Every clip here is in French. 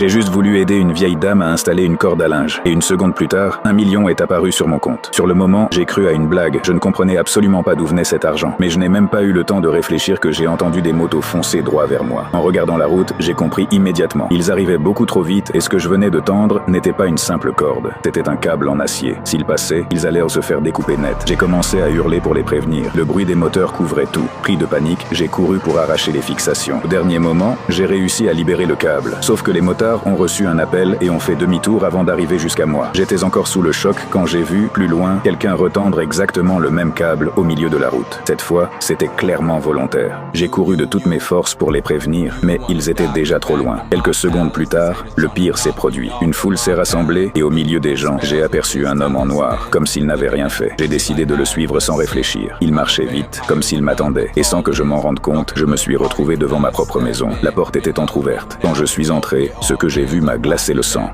J'ai juste voulu aider une vieille dame à installer une corde à linge. Et une seconde plus tard, 1 million est apparu sur mon compte. Sur le moment, j'ai cru à une blague. Je ne comprenais absolument pas d'où venait cet argent. Mais je n'ai même pas eu le temps de réfléchir que j'ai entendu des motos foncer droit vers moi. En regardant la route, j'ai compris immédiatement. Ils arrivaient beaucoup trop vite et ce que je venais de tendre n'était pas une simple corde. C'était un câble en acier. S'ils passaient, ils allèrent se faire découper net. J'ai commencé à hurler pour les prévenir. Le bruit des moteurs couvrait tout. Pris de panique, j'ai couru pour arracher les fixations. Au dernier moment, j'ai réussi à libérer le câble. Sauf que les motards ont reçu un appel et ont fait demi-tour avant d'arriver jusqu'à moi. J'étais encore sous le choc quand j'ai vu, plus loin, quelqu'un retendre exactement le même câble au milieu de la route. Cette fois, c'était clairement volontaire. J'ai couru de toutes mes forces pour les prévenir, mais ils étaient déjà trop loin. Quelques secondes plus tard, le pire s'est produit. Une foule s'est rassemblée et au milieu des gens, j'ai aperçu un homme en noir, comme s'il n'avait rien fait. J'ai décidé de le suivre sans réfléchir. Il marchait vite, comme s'il m'attendait. Et sans que je m'en rende compte, je me suis retrouvé devant ma propre maison. La porte était entrouverte. Quand je suis entré, ce que j'ai vu m'a glacé le sang.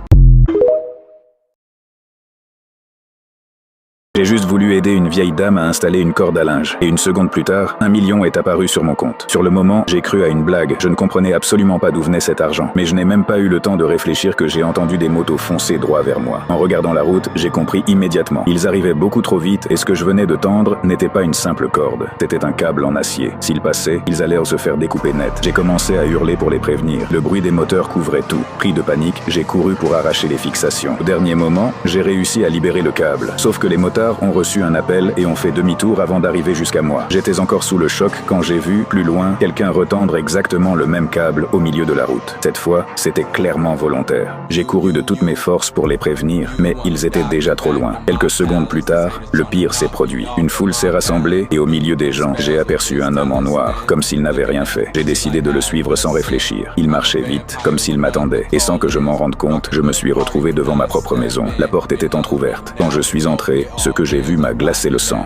J'ai juste voulu aider une vieille dame à installer une corde à linge. Et une seconde plus tard, 1 million est apparu sur mon compte. Sur le moment, j'ai cru à une blague. Je ne comprenais absolument pas d'où venait cet argent. Mais je n'ai même pas eu le temps de réfléchir que j'ai entendu des motos foncer droit vers moi. En regardant la route, j'ai compris immédiatement. Ils arrivaient beaucoup trop vite et ce que je venais de tendre n'était pas une simple corde. C'était un câble en acier. S'ils passaient, ils allèrent se faire découper net. J'ai commencé à hurler pour les prévenir. Le bruit des moteurs couvrait tout. Pris de panique, j'ai couru pour arracher les fixations. Au dernier moment, j'ai réussi à libérer le câble. Sauf que les motards ont reçu un appel et ont fait demi-tour avant d'arriver jusqu'à moi. J'étais encore sous le choc quand j'ai vu, plus loin, quelqu'un retendre exactement le même câble au milieu de la route. Cette fois, c'était clairement volontaire. J'ai couru de toutes mes forces pour les prévenir, mais ils étaient déjà trop loin. Quelques secondes plus tard, le pire s'est produit. Une foule s'est rassemblée et au milieu des gens, j'ai aperçu un homme en noir, comme s'il n'avait rien fait. J'ai décidé de le suivre sans réfléchir. Il marchait vite, comme s'il m'attendait. Et sans que je m'en rende compte, je me suis retrouvé devant ma propre maison. La porte était entrouverte. Quand je suis entré, ce que j'ai vu m'a glacé le sang.